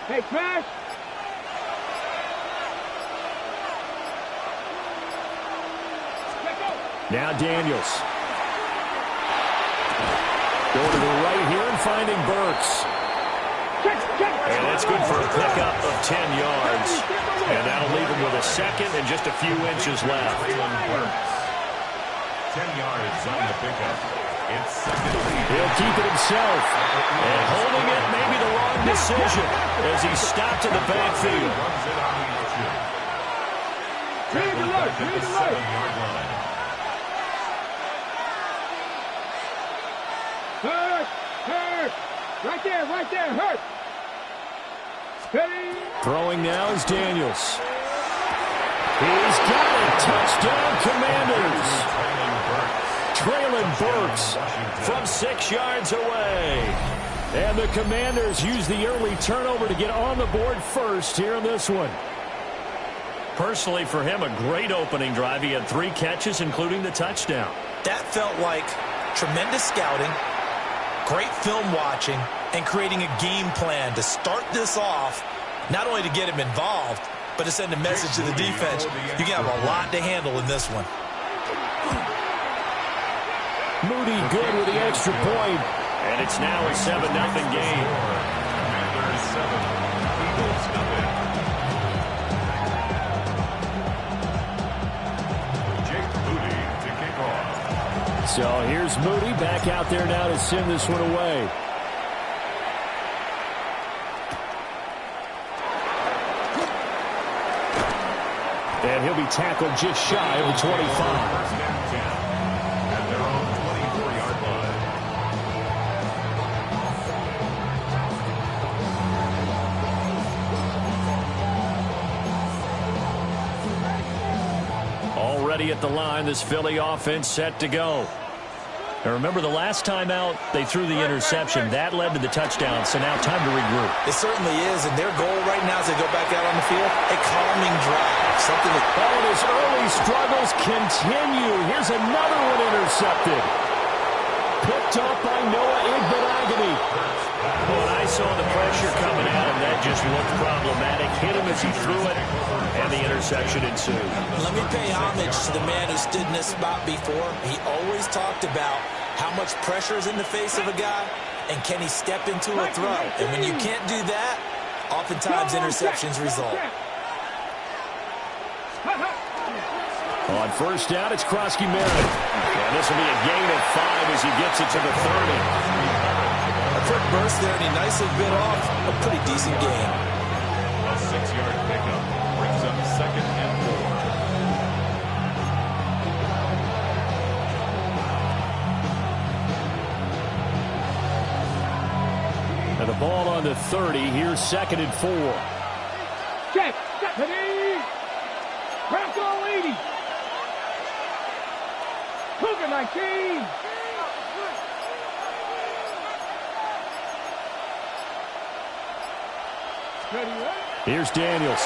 Hey, Crash. Now Daniels. Going to the right here and finding Burks. And that's good for a pickup of 10 yards. And that'll leave him with a second and just a few inches left. 10 yards on the pickup. It's second. He'll keep it himself. And holding it may be the wrong decision as he stopped in the backfield. Runs it on the 2. Traveling back at the 7-yard line. Hurt. Right there, hurt. Steady. Throwing now is Daniels. He's got it. Touchdown, Commanders. Traylon Burks from 6 yards away. And the Commanders use the early turnover to get on the board first here in this one. Personally, for him, a great opening drive. He had 3 catches, including the touchdown. That felt like tremendous scouting, great film watching, and creating a game plan to start this off, not only to get him involved, but to send a message to the defense. You can have a lot to handle in this one. Moody good with the extra point. And it's now a 7-0 game. Commanders 7, Eagles nothing. Jake Moody to kick off. So here's Moody back out there now to send this one away. And he'll be tackled just shy of the 25. First and 10 at their own 24-yard line. Already at the line, this Philly offense set to go. And remember, the last time out, they threw the interception. That led to the touchdown, so now time to regroup. It certainly is, and their goal right now as they go back out on the field, a calming drive. Something that... Oh, and his early struggles continue. Here's another one intercepted. Picked up by Noah Igbinoghene. When I saw the pressure coming at him, that just looked problematic. Hit him as he threw it, and the interception ensued. Let me pay homage to the man who stood in this spot before. He always talked about how much pressure is in the face of a guy, and can he step into a throw. And when you can't do that, oftentimes interceptions result. On first down, it's Krosky Merritt. And this will be a gain of 5 as he gets it to the 30. A quick burst there, and he nicely bit off a pretty decent gain. A 6-yard pickup brings up second and 4. And the ball on the 30. Here's second and 4. Check. Stephanie. Bronco 80. Cougar 19. Here's Daniels.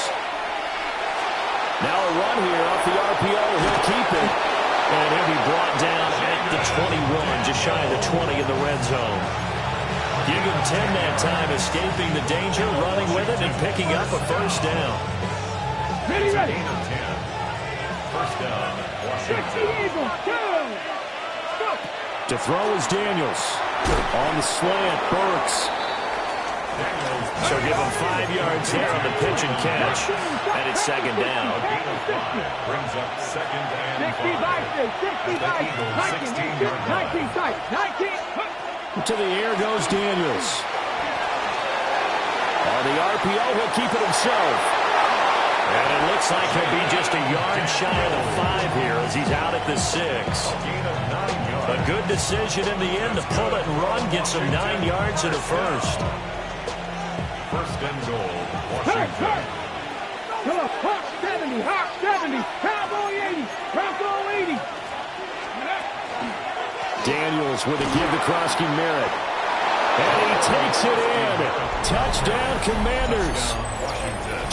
Now a run here off the RPO. He'll keep it. And he'll be brought down at the 21, just shy of the 20 in the red zone. Give him 10 that time, escaping the danger, running with it, and picking up a first down. Ready. First down, Washington. To throw is Daniels. On the slant, Burks. So give him 5 yards here on the pitch and catch. And it's second down. Brings up second and 5. 19. To the air goes Daniels. On the RPO, he'll keep it himself. And it looks like he'll be just a yard shy of the 5 here as he's out at the 6. A good decision in the end to pull it and run, get some 9 yards and a first. First and goal, Washington. Hawk 70, Cowboy 80, Bronco 80. Daniels with a give to Krosky Merritt. And he takes it in. Touchdown, Commanders.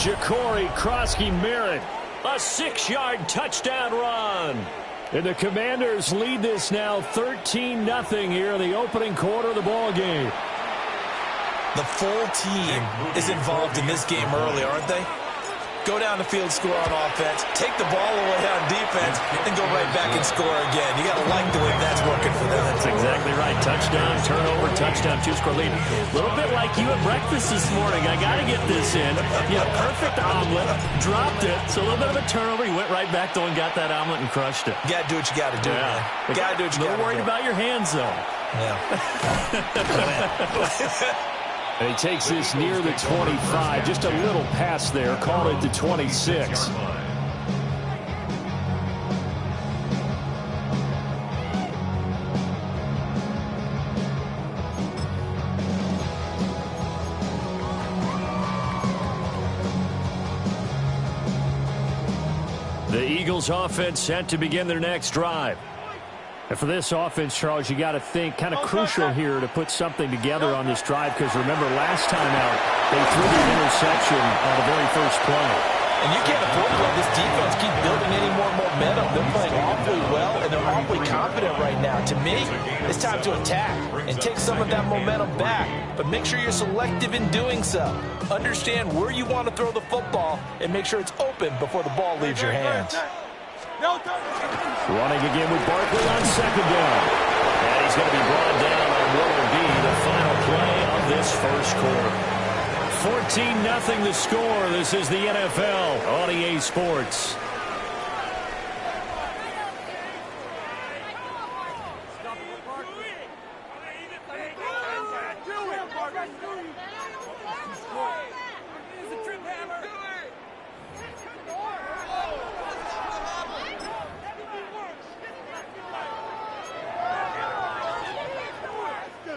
Ja'Cory Krosky Merritt. A 6-yard touchdown run. And the Commanders lead this now 13-0 here in the opening quarter of the ball game. The full team is involved in this game early, aren't they? Go down the field, score on offense, take the ball away on defense, and go right back and score again. You got to like the way that's working for them. That's exactly right. Touchdown, turnover, touchdown, two-score lead. A little bit like you at breakfast this morning. I got to get this in. You had a perfect omelet, dropped it, so a little bit of a turnover. You went right back, though, and got that omelet and crushed it. You got to do what you got to do, man. You got to do what you got to do. A little worried about your hands, though. Yeah. And he takes this near the 25. Just a little pass there. Call it the 26. The Eagles offense set to begin their next drive. And for this offense, Charles, you got to think kind of crucial here to put something together on this drive, because remember last time out they threw the interception on the very first play. And you can't afford to let this defense keep building any more momentum. They're playing awfully well, and they're awfully confident right now. To me, it's time to attack and take some of that momentum back. But make sure you're selective in doing so. Understand where you want to throw the football and make sure it's open before the ball leaves your hands. Running again with Barkley on second down. And he's going to be brought down on what will be the final play of this first quarter. 14-0 the score. This is the NFL on EA Sports.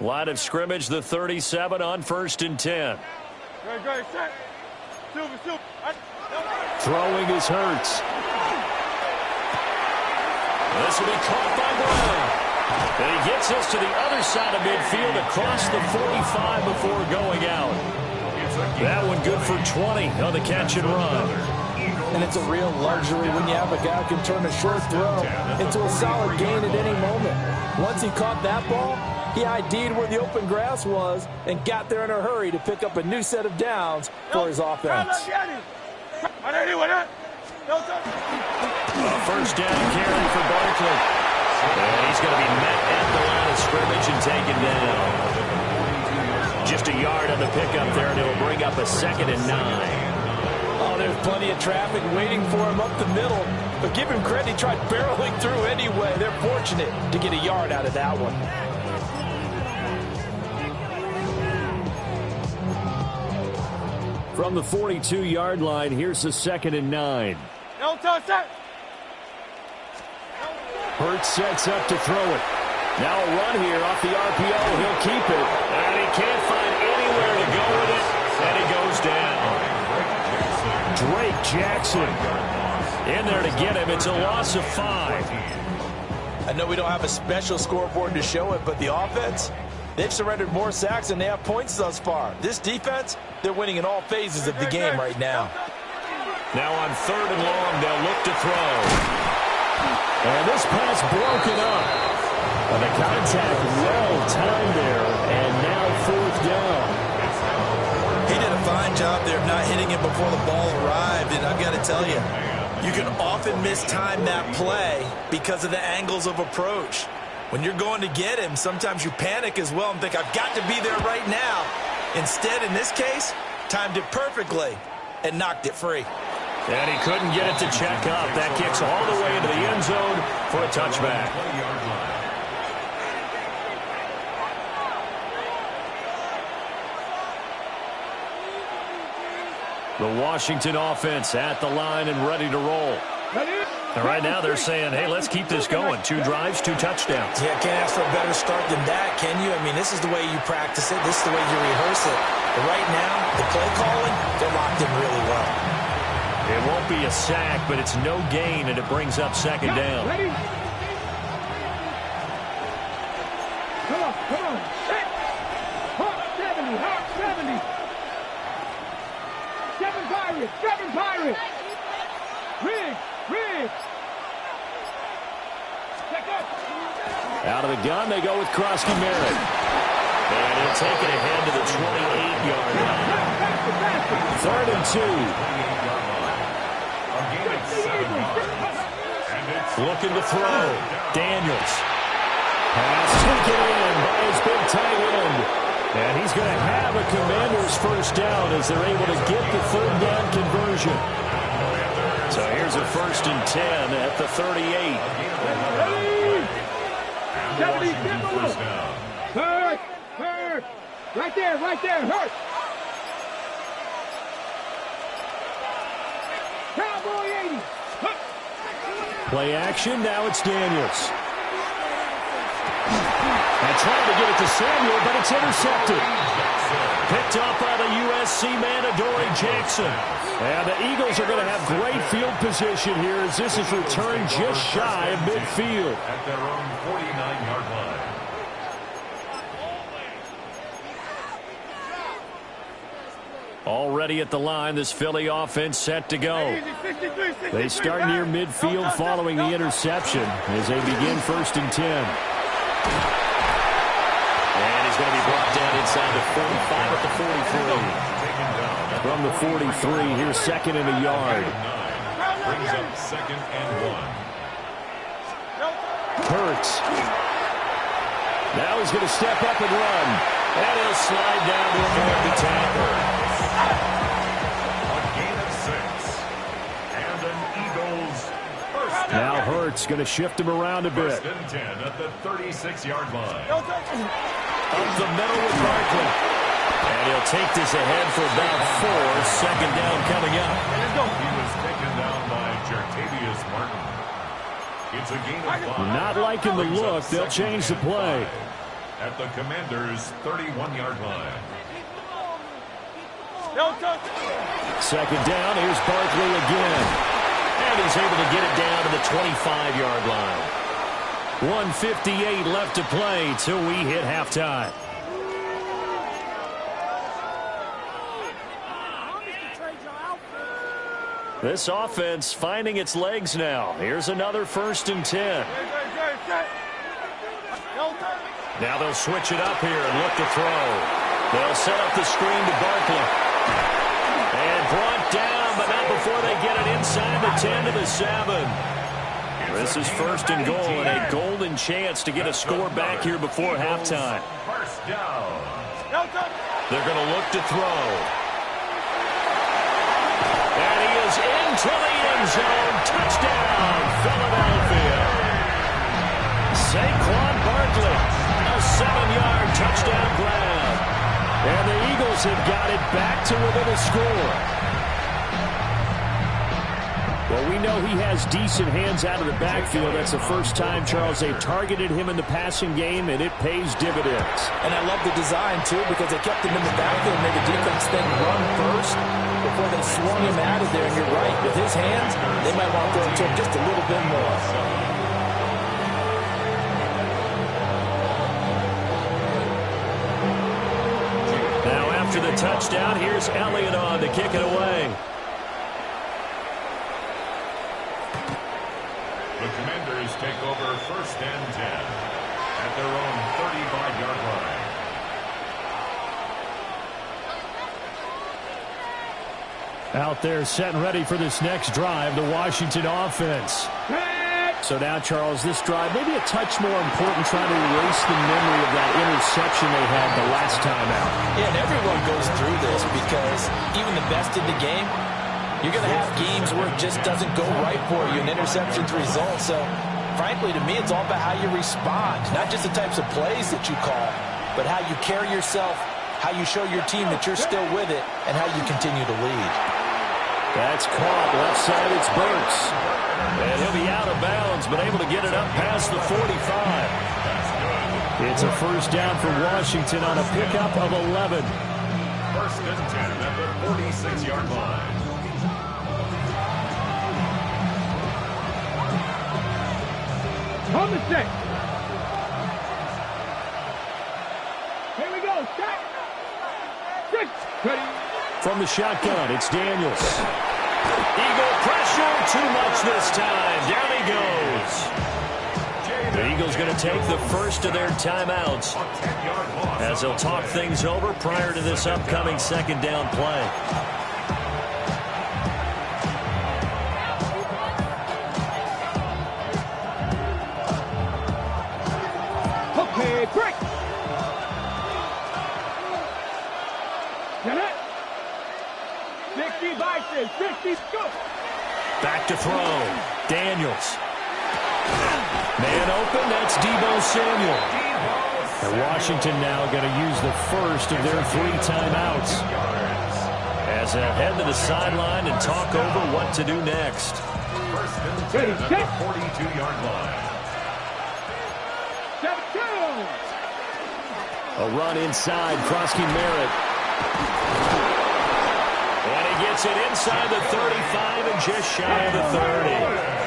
Line of scrimmage, the 37 on 1st and 10. Throwing is Hurts. This will be caught by Brown. And he gets us to the other side of midfield across the 45 before going out. That one good for 20 on the catch and run. And it's a real luxury when you have a guy who can turn a short throw into a solid gain at any moment. Once he caught that ball, he ID'd where the open grass was and got there in a hurry to pick up a new set of downs for his offense. First down carry for Barkley. And he's going to be met at the line of scrimmage and taken down. Just a yard on the pickup there, and it'll bring up a 2nd and 9. Oh, there's plenty of traffic waiting for him up the middle. But give him credit, he tried barreling through anyway. They're fortunate to get a yard out of that one. From the 42-yard line, here's the 2nd and 9. Hurts sets up to throw it. Now a run here off the RPO. He'll keep it. And he can't find anywhere to go with it. And he goes down. Drake Jackson in there to get him. It's a loss of 5. I know we don't have a special scoreboard to show it, but the offense, they've surrendered more sacks than they have points thus far. This defense, they're winning in all phases of the game right now. Now on 3rd and long, they'll look to throw. And this pass broken up. And the contact well timed there. And now 4th down. He did a fine job there of not hitting it before the ball arrived. And I've got to tell you, you can often mistime that play because of the angles of approach. When you're going to get him, sometimes you panic as well and think, I've got to be there right now. Instead, in this case, timed it perfectly and knocked it free. And he couldn't get it to check up. That kicks all the way into the end zone for a touchback. The Washington offense at the line and ready to roll. And right now they're saying, hey, let's keep this going. 2 drives, 2 touchdowns. Yeah, can't ask for a better start than that, can you? I mean, this is the way you practice it. This is the way you rehearse it. But right now, the play calling, they're locked in really well. It won't be a sack, but it's no gain, and it brings up 2nd down. Ready? Come on, come on. Hey. Hawk 70, Hawk 70. 7 Pirates, 7 Pirates. Riggs, Riggs. Out of the gun, they go with Krosky Merritt. And he'll take it ahead to the 28-yard line. 3rd and 2. Looking to throw. Daniels. Pass taken in by his big tight end. And he's going to have a Commanders first down as they're able to get the 3rd down conversion. So here's a 1st and 10 at the 38. Hurt! Hurt! Right there, hurt! Cowboy 80! Play action, now it's Daniels. And trying to get it to Samuel, but it's intercepted. Picked up by the USC man, Adoree Jackson. And the Eagles are going to have great field position here as this is returned just shy of midfield. At their own 49-yard line. Already at the line, this Philly offense set to go. They start near midfield following the interception as they begin 1st and 10. And he's going to be brought down inside the 45 at the 43. From the 43, here's 2nd and a yard. Brings up 2nd and 1. Hurts. Now he's going to step up and run. And he'll slide down to avoid the tackle. A gain of 6. And an Eagles first down. Now Hurts going to shift him around a bit. 1st and 10 at the 36-yard line. Up the middle with Barkley. And he'll take this ahead for about 4. 2nd down coming up. He was taken down by Jartavius Martin. It's a gain of 5. Not liking the look. They'll change the play. At the Commanders' 31-yard line. 2nd down. Here's Barkley again. And he's able to get it down to the 25-yard line. 1:58 left to play till we hit halftime. This offense finding its legs now. Here's another 1st and 10. Now they'll switch it up here and look to throw. They'll set up the screen to Barkley. And brought down, but not before they get it inside the 10 to the 7. This is 1st and goal and a golden chance to get a score back here before halftime. First down. They're going to look to throw. And he is into the end zone. Touchdown, Philadelphia. Saquon Barkley, a 7-yard touchdown grab. And the Eagles have got it back to within a score. Well, we know he has decent hands out of the backfield. That's the first time, Charles, they've targeted him in the passing game, and it pays dividends. And I love the design, too, because they kept him in the backfield and made the defense then run first before they swung him out of there. And you're right, with his hands, they might want to throw it to him just a little bit more. Now, after the touchdown, here's Elliott on to kick it away. The Commanders take over 1st and 10 at their own 35-yard line. Out there setting ready for this next drive, the Washington offense. So now, Charles, this drive maybe a touch more important, trying to erase the memory of that interception they had the last time out. Yeah, and everyone goes through this because even the best in the game, you're going to have games where it just doesn't go right for you, and interceptions result. So, frankly, to me, it's all about how you respond, not just the types of plays that you call, but how you carry yourself, how you show your team that you're still with it, and how you continue to lead. That's caught. Left side, it's Burks. And he'll be out of bounds, but able to get it up past the 45. It's a first down for Washington on a pickup of 11. 1st and 10 at the 46-yard line. On the 6. Here we go. Stop. 6. Ready. From the shotgun, it's Daniels. Eagle pressure, too much this time. Down he goes. The Eagles going to take the first of their timeouts as they'll talk things over prior to this upcoming second down play. Okay, break. Get it. 60 Bison, 60 scoop. Back to throw. Daniels. Man open, that's Deebo Samuel. And Washington now going to use the first of their 3 timeouts as they'll head to the sideline and talk over what to do next. First and 10 at the 42-yard line. 7-2. A run inside, Krosky Merritt. And he gets it inside the 35 and just shy of the 30.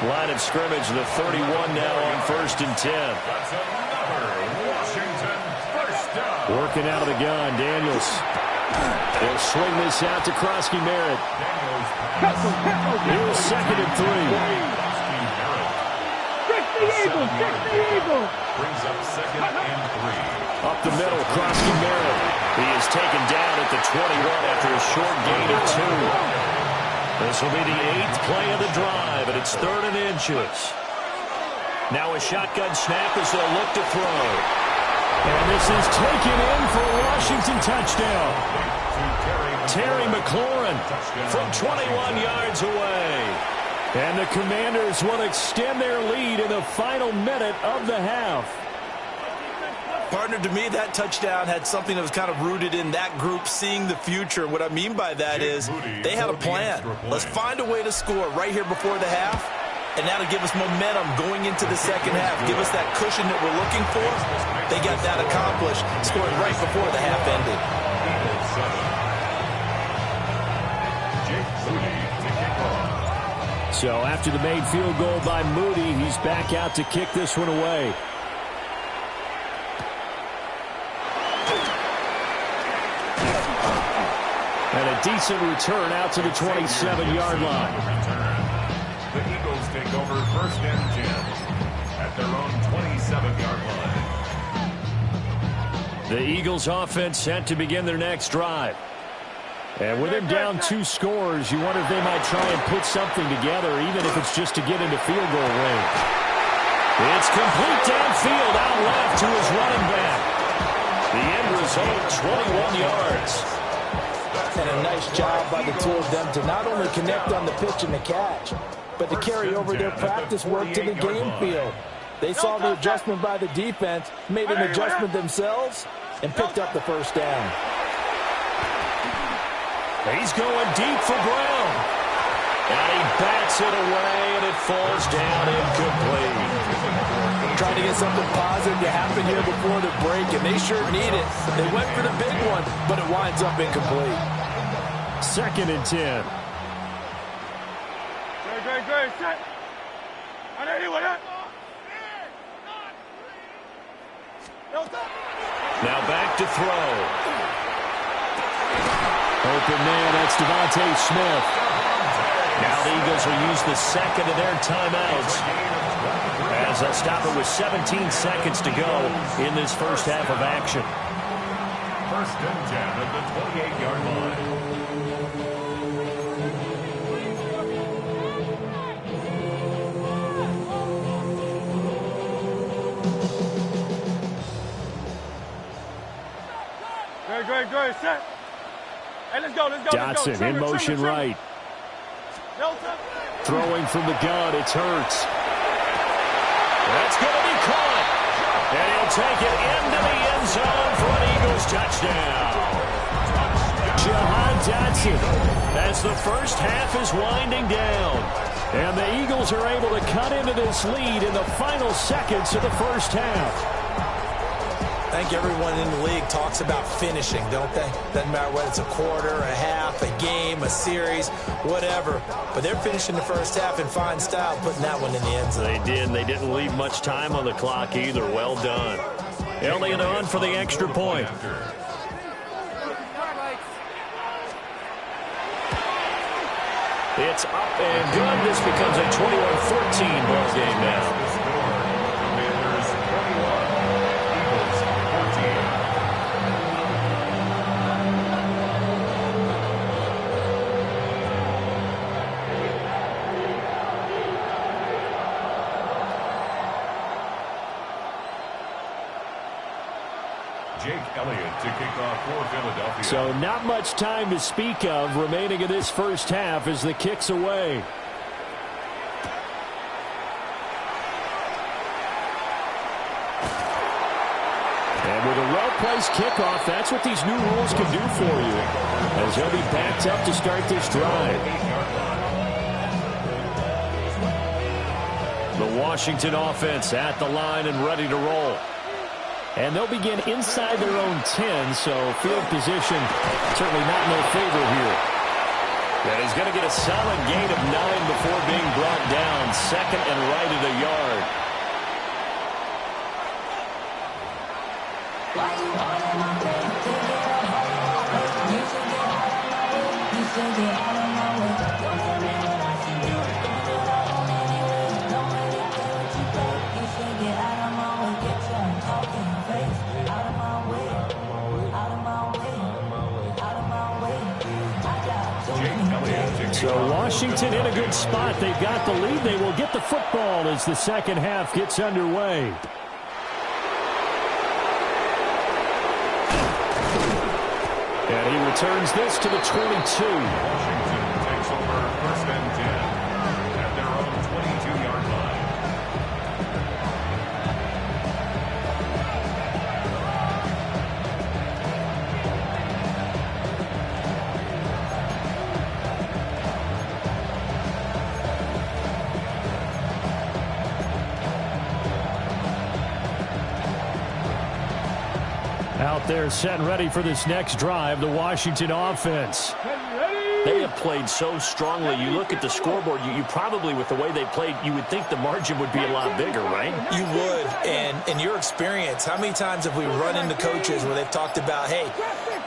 Line of scrimmage, the 31 now on first and 10. That's another Washington first down. Working out of the gun, Daniels. They'll swing this out to Krosky Merritt. Here's second and 3. 60 Eagles, 60 Eagles. Brings up second and 3. Up the middle, Krosky Merritt. He is taken down at the 21 after a short gain of 2. This will be the 8th play of the drive, and it's 3rd and inches. Now a shotgun snap as they'll look to throw. And this is taken in for a Washington touchdown. Terry McLaurin from 21 yards away. And the Commanders will extend their lead in the final minute of the half. Partner, to me, that touchdown had something that was kind of rooted in that group seeing the future. What I mean by that is they had a plan. Let's find a way to score right here before the half, and that'll give us momentum going into the second half. Give us that cushion that we're looking for. They got that accomplished, scoring right before the half ended. So after the made field goal by Moody, he's back out to kick this one away. And a decent return out to the 27-yard line. The Eagles take over first and 10 at their own 27-yard line. The Eagles offense set to begin their next drive. And with him down 2 scores, you wonder if they might try and put something together, even if it's just to get into field goal range. It's complete downfield out left to his running back. The end result, 21 yards. And a nice job by the two of them to not only connect on the pitch and the catch, but to carry over their practice work to the game field. They saw the adjustment by the defense, made an adjustment themselves, and picked up the first down. He's going deep for Brown. And he bats it away, and it falls down incomplete. Trying to get something positive to happen here before the break, and they sure need it. They went for the big one, but it winds up incomplete. Second and 10. Good, set. Now back to throw. Open man, that's Devontae Smith. Now the Eagles will use the second of their timeouts as they'll stop it with 17 seconds to go in this first half of action. First and 10 at the 28-yard line. Good, set. Hey, let's go. Dotson in motion right. Throwing from the gun, it's Hurts. That's going to be caught. And he'll take it into the end zone for an Eagles touchdown. Jahan Dotson as the first half is winding down. And the Eagles are able to cut into this lead in the final seconds of the first half. I think everyone in the league talks about finishing, don't they? Doesn't matter whether it's a quarter, a half, a game, a series, whatever. But they're finishing the first half in fine style, putting that one in the end zone. They did. They didn't leave much time on the clock either. Well done. Elliott on for the extra point. It's up and good. This becomes a 21-14 ball game now. Jake Elliott to kick off for Philadelphia. So not much time to speak of remaining in this first half as the kick's away. And with a well-placed kickoff, that's what these new rules can do for you, as he'll be backed up to start this drive. The Washington offense at the line and ready to roll. And they'll begin inside their own 10, so field position certainly not in their favor here. And he's going to get a solid gain of 9 before being brought down, second and right at a yard. So Washington in a good spot. They've got the lead. They will get the football as the second half gets underway. And he returns this to the 22. Washington takes over first and 10 at their own 22-yard line. Out there set and ready for this next drive, the Washington offense. They have played so strongly. You look at the scoreboard, you probably, with the way they played, you would think the margin would be a lot bigger, right? You would. And in your experience, how many times have we run into coaches where they've talked about, hey,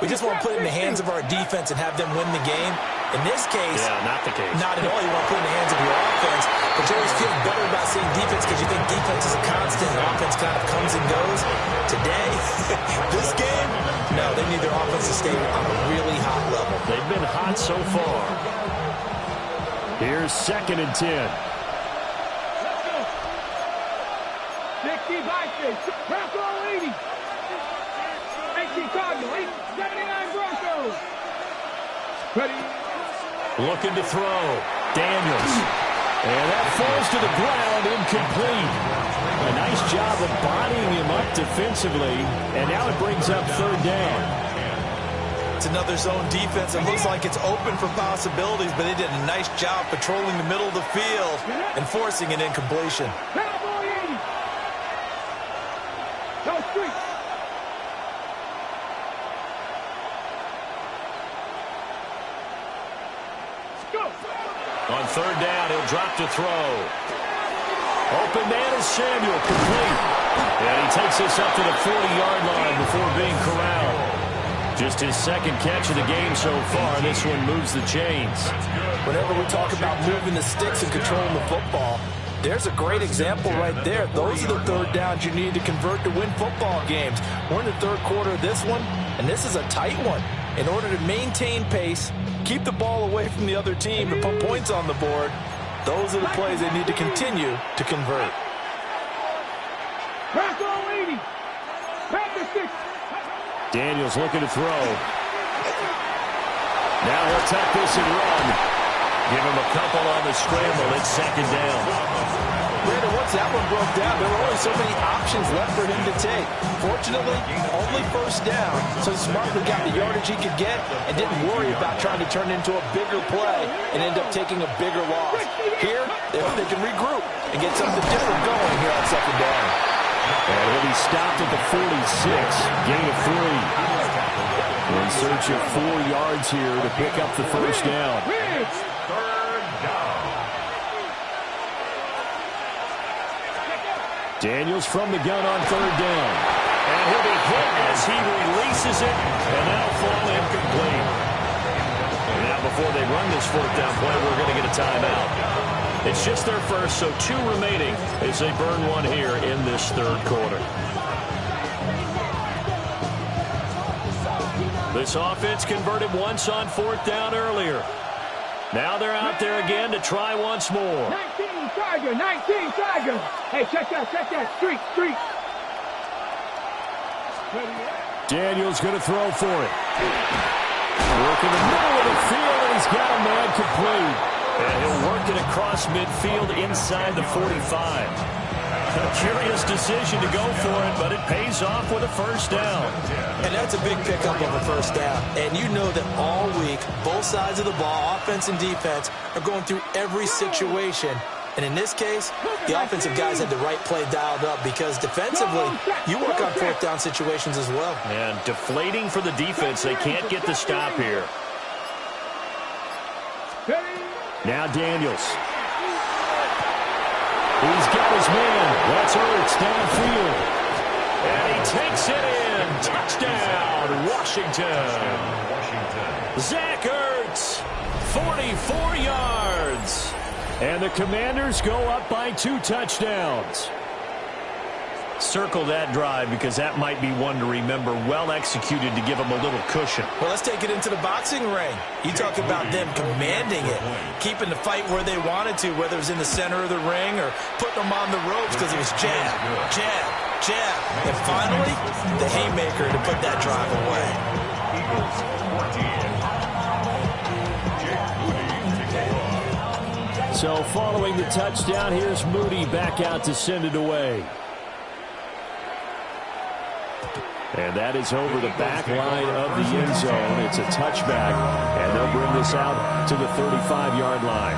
we just want to put it in the hands of our defense and have them win the game? In this case, not the case. Not at all. You want to put it in the hands of your offense, but you always feel better about seeing defense because you think defense is a constant and offense kind of comes and goes. Today, this game, no, they need their offense to stay on a really hot level. They've been hot so far. Here's second and 10. Let's go. 60 Vikings. Pass all 80. 18 Cardinals. 79 Broncos. Ready. Looking to throw. Daniels. And that falls to the ground, incomplete. A nice job of bodying him up defensively, and now it brings up third down. It's another zone defense. It looks like it's open for possibilities, but they did a nice job patrolling the middle of the field and forcing an incompletion. Cowboy 80. No street. On third down, he'll drop to throw. Open man is Samuel, complete. And he takes this up to the 40-yard line before being corralled. Just his second catch of the game so far. This one moves the chains. Whenever we talk about moving the sticks and controlling the football, there's a great example right there. Those are the third downs you need to convert to win football games. We're in the third quarter of this one, and this is a tight one. In order to maintain pace, keep the ball away from the other team, and put points on the board, those are the plays they need to continue to convert. Pass all 80. Pass the 6. Daniels looking to throw. Now he'll tuck this and run. Give him a couple on the scramble. It's second down. Brandon, once that one broke down, there were only so many options left for him to take. Fortunately, only first down, so he smartly got the yardage he could get and didn't worry about trying to turn it into a bigger play and end up taking a bigger loss. Here, they can regroup and get something different going here on second down. And he'll be stopped at the 46, gain of 3. In search of 4 yards here to pick up the first down. Third down. Daniels from the gun on third down. And he'll be hit as he releases it, and that'll fall incomplete. And now before they run this fourth down play, we're going to get a timeout. It's just their first, so 2 remaining as they burn one here in this third quarter. This offense converted once on fourth down earlier. Now they're out there again to try once more. 19 Tiger, 19 Tiger. Hey, check that, street. Daniels going to throw for it. Work in the middle of the field, and he's got a man complete. And he'll work it across midfield inside the 45. A curious decision to go for it, but it pays off with a first down. And that's a big pickup of a first down. And you know that all week, both sides of the ball, offense and defense, are going through every situation. And in this case, the offensive guys had the right play dialed up because defensively, you work on fourth down situations as well. And deflating for the defense. They can't get the stop here. Now Daniels. He's got his man. That's Ertz downfield. And he takes it in. Touchdown, Washington. Zach Ertz, 44 yards. And the Commanders go up by 2 touchdowns. Circle that drive because that might be one to remember. Well executed to give them a little cushion. Well, let's take it into the boxing ring. You talk about them commanding it, keeping the fight where they wanted to, whether it was in the center of the ring or putting them on the ropes because it was jab, jab, jab. And finally, the haymaker to put that drive away. So following the touchdown, here's Moody back out to send it away. And that is over the back line of the end zone. It's a touchback, and they'll bring this out to the 35-yard line.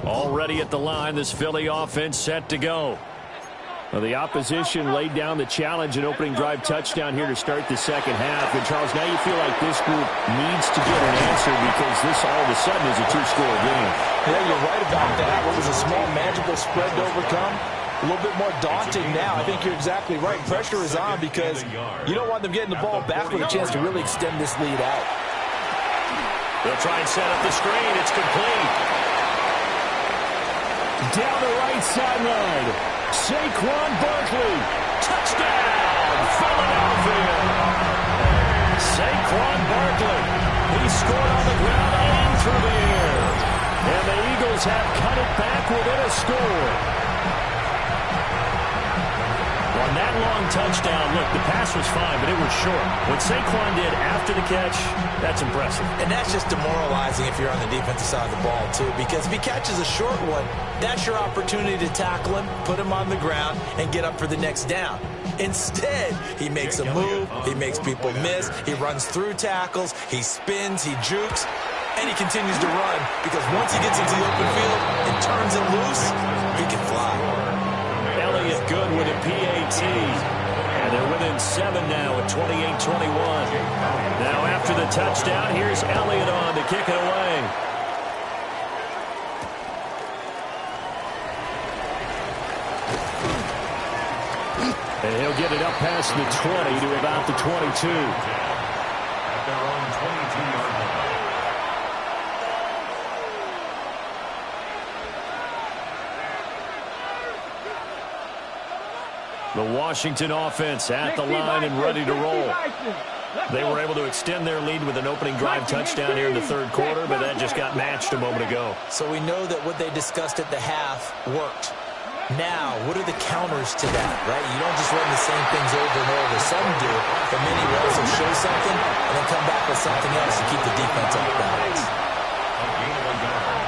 Already at the line, this Philly offense set to go. Well, the opposition laid down the challenge and opening drive touchdown here to start the second half. And, Charles, now you feel like this group needs to get an answer because this all of a sudden is a 2-score game. Yeah, you're right about that. What was a small magical spread to overcome? A little bit more daunting now. I think you're exactly right. Pressure is on because you don't want them getting the ball back with a chance to really extend this lead out. They'll try and set up the screen. It's complete. Down the right sideline. Saquon Barkley, touchdown, Philadelphia. Saquon Barkley, he scored on the ground and through the air. And the Eagles have cut it back within a score. On that long touchdown, look, the pass was fine, but it was short. What Saquon did after the catch, that's impressive. And that's just demoralizing if you're on the defensive side of the ball, too, because if he catches a short one, that's your opportunity to tackle him, put him on the ground, and get up for the next down. Instead, he makes a move, he makes people miss, he runs through tackles, he spins, he jukes, and he continues to run because once he gets into the open field and turns it loose, he can fly. Elliott good with a PAT. And they're within 7 now at 28-21. Now after the touchdown, here's Elliott on to kick it away. And he'll get it up past the 20 to about the 22. At their own 22-yard line. The Washington offense at the line and ready to roll. They were able to extend their lead with an opening drive touchdown here in the third quarter, but that just got matched a moment ago. So we know that what they discussed at the half worked. Now, what are the counters to that, right? You don't just run the same things over and over. Some do, but many will also show something and then come back with something else to keep the defense off balance. A gain of a yard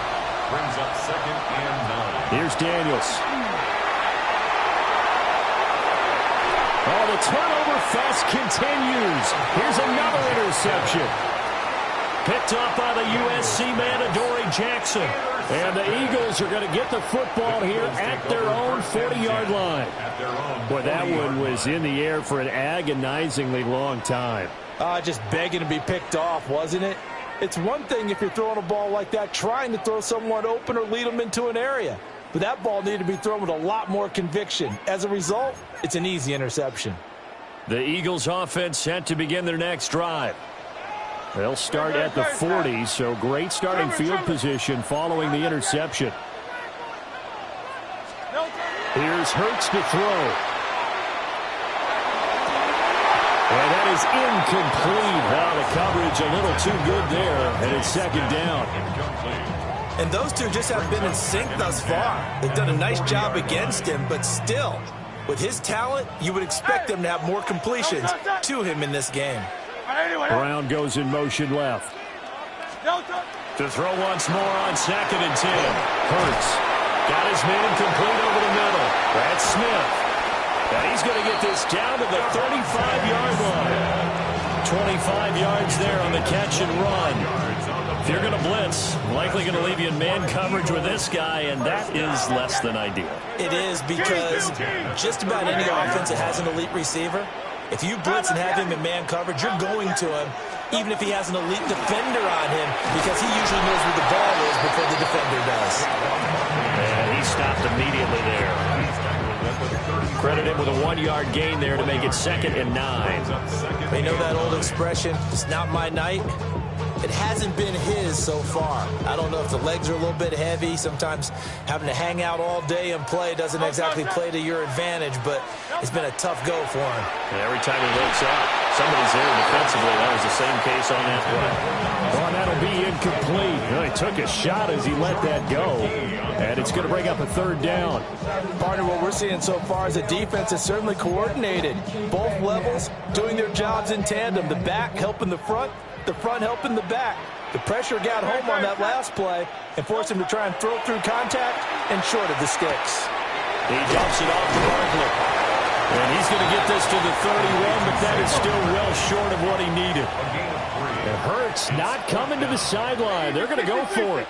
brings up 2nd and 9. Here's Daniels. Oh, the turnover fest continues. Here's another interception. Picked off by the USC man, Adoree Jackson. And the Eagles are going to get the football here at their own 40-yard line. Boy, that one was in the air for an agonizingly long time. Just begging to be picked off, wasn't it? It's one thing if you're throwing a ball like that, trying to throw someone open or lead them into an area. But that ball needed to be thrown with a lot more conviction. As a result, it's an easy interception. The Eagles offense set to begin their next drive. They'll start at the 40, so great starting field position following the interception. Here's Hurts to throw. And that is incomplete. Now the coverage a little too good there, and it's 2nd down. And those two just have been in sync thus far. They've done a nice job against him, but still, with his talent, you would expect him to have more completions to him in this game. Brown goes in motion left. To throw once more on 2nd and 10. Hurts got his man complete over the middle. That's Smith. And he's going to get this down to the 35-yard line. 25 yards there on the catch and run. If you're going to blitz, likely going to leave you in man coverage with this guy, and that is less than ideal. It is, because just about any offense that has an elite receiver, if you blitz and have him in man coverage, you're going to him, even if he has an elite defender on him, because he usually knows where the ball is before the defender does. And he stopped immediately there. Credit him with a 1-yard gain there to make it 2nd and 9. They know that old expression, it's not my night. It hasn't been his so far. I don't know if the legs are a little bit heavy. Sometimes having to hang out all day and play doesn't exactly play to your advantage, but it's been a tough go for him. And every time he wakes up, somebody's there defensively. That was the same case on that play. Well, that'll be incomplete. Well, he took a shot as he let that go, and it's going to bring up a 3rd down. Partner, what we're seeing so far is the defense is certainly coordinated. Both levels doing their jobs in tandem. The back helping the front helping the back. The pressure got home on that last play and forced him to try and throw through contact and short of the sticks. He dumps it off to Barkley. And he's going to get this to the 31, but that is still well short of what he needed. It hurts not coming to the sideline. They're going to go for it.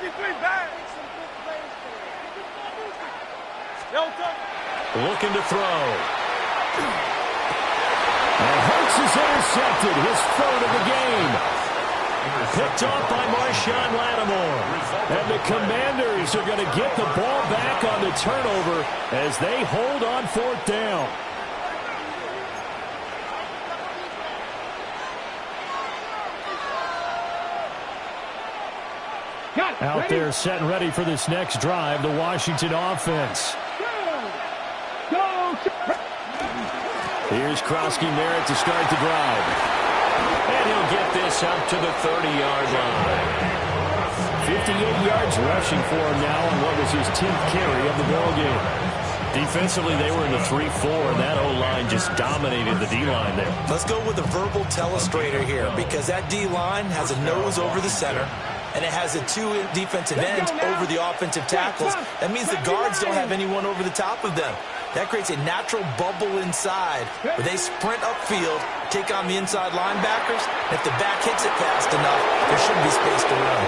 Looking to throw. And Hurts is intercepted, his 3rd of the game. Picked off by Marshawn Lattimore. And the Commanders are going to get the ball back on the turnover as they hold on 4th down. Out there set and ready for this next drive, the Washington offense. Here's Krosky-Merritt to start the drive. And he'll get this up to the 30-yard line. 58 yards rushing for him now on what was his 10th carry of the ballgame. Defensively, they were in the 3-4, and that O-line just dominated the D-line there. Let's go with a verbal telestrator here, because that D-line has a nose over the center, and it has the 2 defensive ends over the offensive tackles. That means the guards don't have anyone over the top of them. That creates a natural bubble inside where they sprint upfield, take on the inside linebackers. If the back hits it fast enough, there shouldn't be space to run.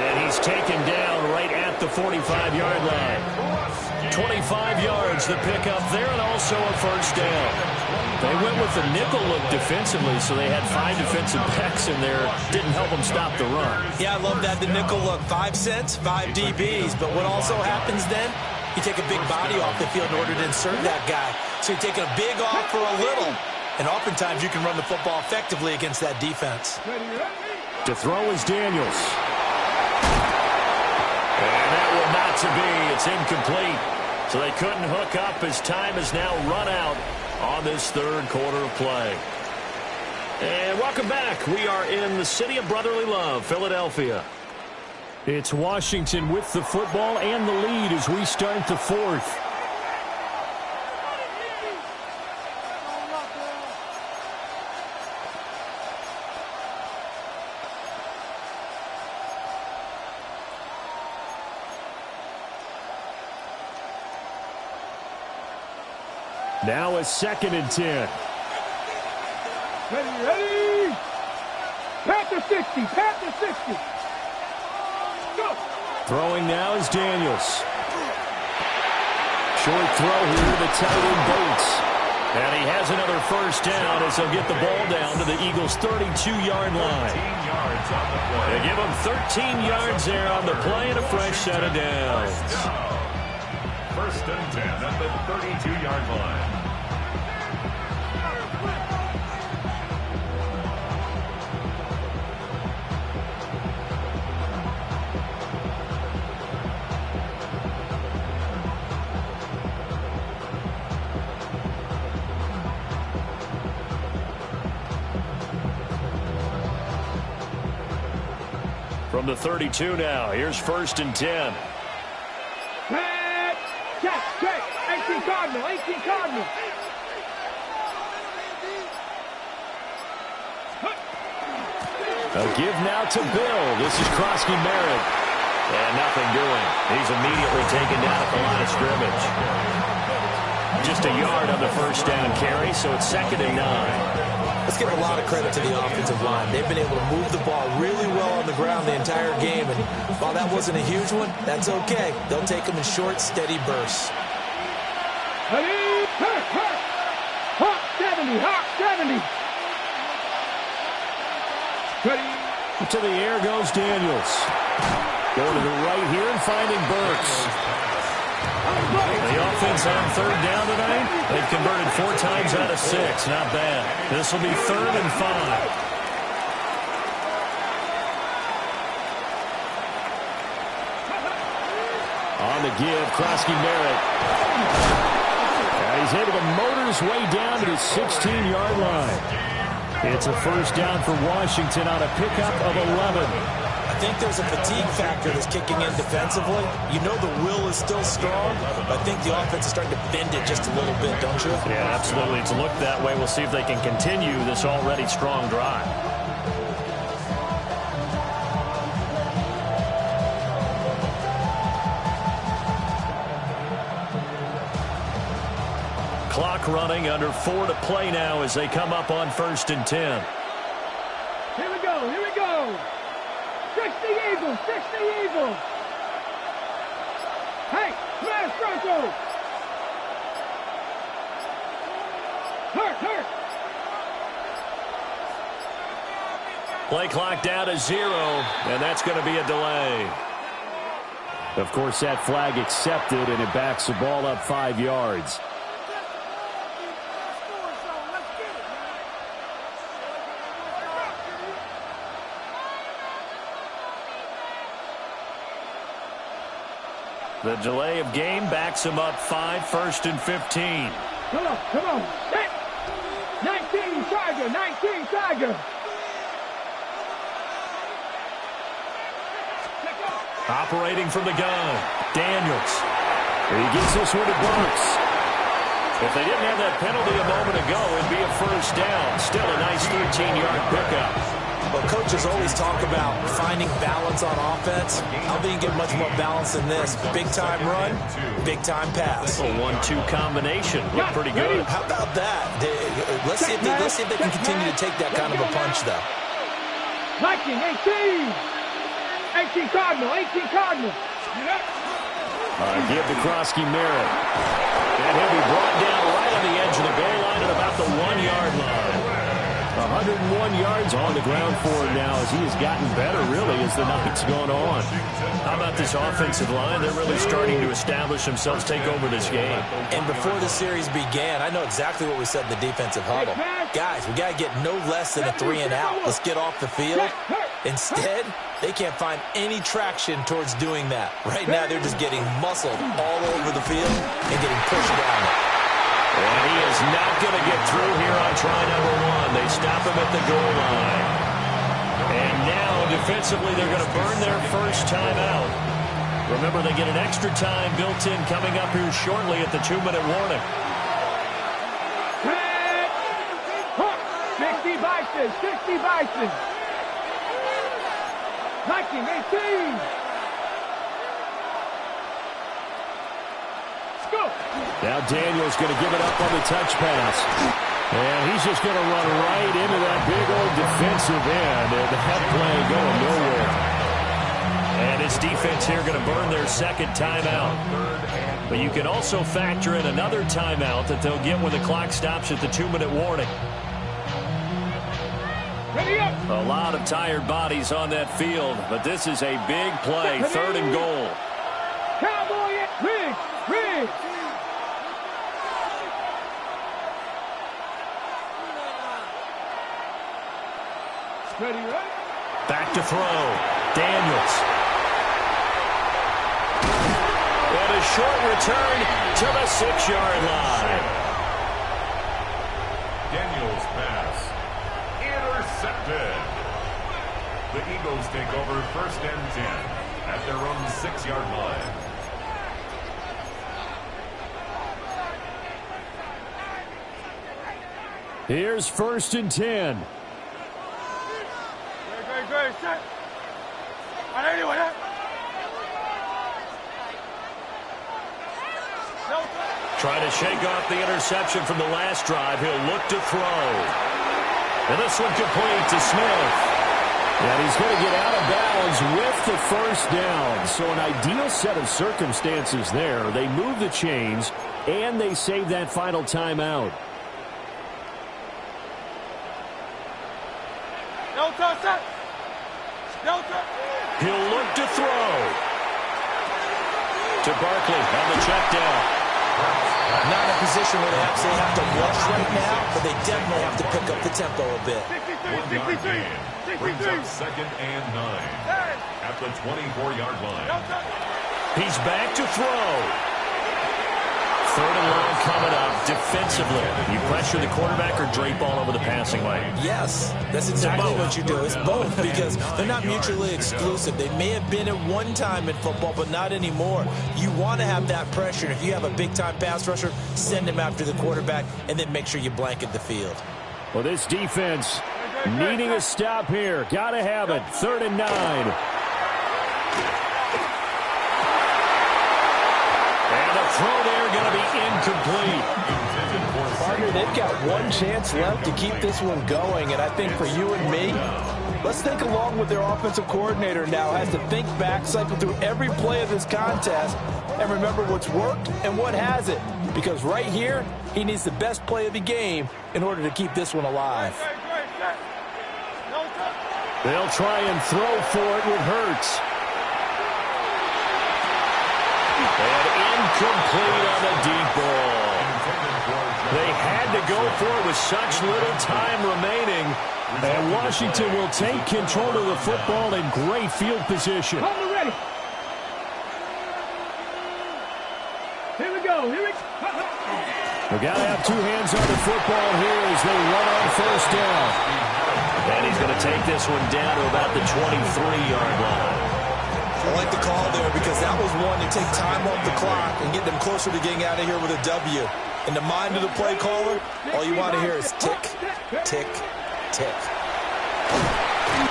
And he's taken down right at the 45-yard line. 25 yards the pickup there, and also a 1st down. They went with the nickel look defensively, so they had 5 defensive backs in there. Didn't help them stop the run. Yeah, I love that, the nickel look. 5 cents, 5 DBs. But what also happens then, you take a big body off the field in order to insert that guy. So you're taking a big off for a little. And oftentimes you can run the football effectively against that defense. To throw is Daniels. And that will not to be. It's incomplete. So they couldn't hook up as time has now run out on this 3rd quarter of play. And welcome back. We are in the city of brotherly love, Philadelphia. It's Washington with the football and the lead as we start the 4th. Now a 2nd and 10. Ready. Pat the 60, pat the 60. Go. Throwing now is Daniels. Short throw here, the tight end Bates. And he has another 1st down as he'll get the ball down to the Eagles' 32-yard line. They give him 13 yards there on the play and a fresh set of downs. 1st and 10 at the 32-yard line. From the 32 now, here's 1st and 10. Check. 18 Cardinal. A give now to Bill. This is Krosky Merritt. And nothing doing. He's immediately taken down at the line of scrimmage. Just a yard on the first down carry, so it's 2nd and 9. Let's give a lot of credit to the offensive line. They've been able to move the ball really well on the ground the entire game. And while that wasn't a huge one, that's okay. They'll take them in short, steady bursts. Hawk 70. To the air goes Daniels. Going to the right here and finding Burks. The offense on 3rd down tonight. They've converted 4 times out of 6. Not bad. This will be 3rd and 5. On the give, Krosky Merritt. And he's able to motor his way down to the 16-yard line. It's a 1st down for Washington on a pickup of 11. I think there's a fatigue factor that's kicking in defensively. You know the will is still strong, but I think the offense is starting to bend it just a little bit, don't you? Yeah, absolutely. It's looked that way. We'll see if they can continue this already strong drive. Clock running, under 4 to play now as they come up on 1st and 10. Here we go. 60 Eagles. Hey, smash Broncos. Hurt. Play clock down to 0, and that's going to be a delay. Of course, that flag accepted, and it backs the ball up 5 yards. The delay of game backs him up 5, 1st and 15. Come on. 19 Tiger. Operating from the gun, Daniels. He gets this one to Burks. If they didn't have that penalty a moment ago, it'd be a 1st down. Still a nice 13-yard pickup. Well, coaches always talk about finding balance on offense. I don't think you get much more balance than this. Big-time run, big-time pass. A 1-2 combination. Looked pretty good. How about that? Let's see if they can continue to take that kind of a punch, though. Viking, 18 Cardinal. Give to Krosky Merritt. And he'll be brought down right on the edge of the goal line at about the 1-yard line. 101 yards on the ground for him now as he has gotten better, really, as the night's gone on. How about this offensive line? They're really starting to establish themselves, take over this game. And before the series began, I know exactly what we said in the defensive huddle. Guys, we got to get no less than a 3-and-out. Let's get off the field. Instead, they can't find any traction towards doing that. Right now, they're just getting muscled all over the field and getting pushed down. And he is not going to get through here on try number 1. They stop him at the goal line. And now, defensively, they're going to burn their first timeout. Remember, they get an extra time built in coming up here shortly at the 2-minute warning. 60 Bison. Viking, 18. Now Daniels going to give it up on the touch pass. And he's just going to run right into that big old defensive end. And that play going nowhere. And his defense here going to burn their second timeout. But you can also factor in another timeout that they'll get when the clock stops at the 2-minute warning. A lot of tired bodies on that field. But this is a big play. 3rd and goal. Cowboy, Riggs. Ready, right? Back to throw. Daniels. And a short return to the 6-yard line. Daniels pass intercepted. The Eagles take over 1st and 10 at their own 6-yard line. Here's 1st and 10. Great. Set. Trying to shake off the interception from the last drive. He'll look to throw. And this one complete to Smith. And he's going to get out of bounds with the 1st down. So an ideal set of circumstances there. They move the chains, and they save that final timeout. He'll look to throw. To Barkley on the check down. Not in a position where they absolutely have to rush right now, but they definitely have to pick up the tempo a bit. 1-yard gain brings up 2nd and 9 at the 24-yard line. He's back to throw. 3rd and long coming up defensively. You pressure the quarterback or drape all over the passing lane? Yes, that's exactly what you do. It's both because they're not mutually exclusive. They may have been at one time in football, but not anymore. You want to have that pressure. If you have a big-time pass rusher, send him after the quarterback, and then make sure you blanket the field. Well, this defense needing a stop here. Got to have it. 3rd and 9. Throw there going to be incomplete. Partner, they've got one chance left to keep this one going, and I think for you and me, let's think along with their offensive coordinator now. Has to think back, cycle through every play of this contest, and remember what's worked and what hasn't. Because right here, he needs the best play of the game in order to keep this one alive. They'll try and throw for it with Hurts. And incomplete on the deep ball. They had to go for it with such little time remaining. And Washington will take control of the football in great field position. Ready. Here we go. We got to have 2 hands on the football here as they run on 1st down. And he's going to take this one down to about the 23-yard line. I like the call there because that was one to take time off the clock and get them closer to getting out of here with a W. In the mind of the play caller, all you want to hear is tick, tick, tick.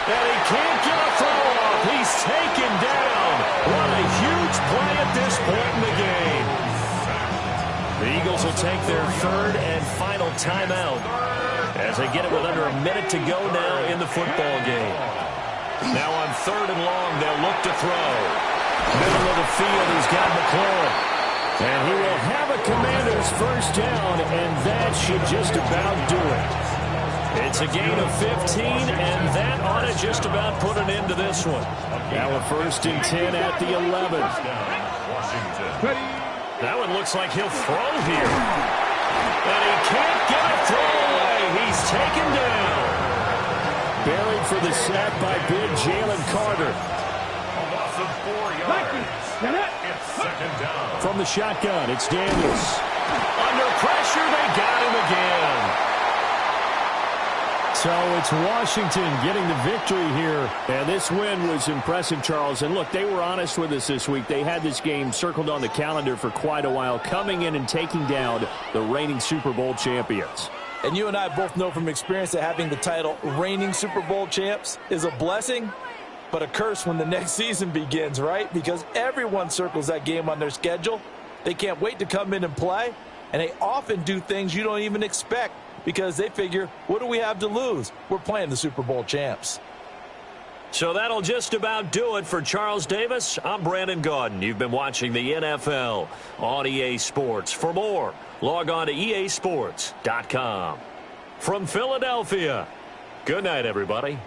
And he can't get a throw off. He's taken down. What a huge play at this point in the game. The Eagles will take their 3rd and final timeout as they get it with under a minute to go now in the football game. Now on 3rd and long, they'll look to throw. Middle of the field, he's got McLaurin. And he will have a Commanders 1st down, and that should just about do it. It's a gain of 15, and that ought to just about put an end to this one. Now a 1st and 10 at the 11. That one looks like he'll throw here. And he can't get a throw away. He's taken down. Buried for the sack by big Jalen Carter. A loss of 4 yards. It's 2nd down. From the shotgun, it's Daniels. Under pressure, they got him again. So it's Washington getting the victory here. And this win was impressive, Charles. And look, they were honest with us this week. They had this game circled on the calendar for quite a while, coming in and taking down the reigning Super Bowl champions. And you and I both know from experience that having the title reigning Super Bowl champs is a blessing, but a curse when the next season begins, right? Because everyone circles that game on their schedule. They can't wait to come in and play, and they often do things you don't even expect because they figure, what do we have to lose? We're playing the Super Bowl champs. So that'll just about do it for Charles Davis. I'm Brandon Gaudin. You've been watching the NFL on EA Sports. For more, log on to easports.com. From Philadelphia, good night, everybody.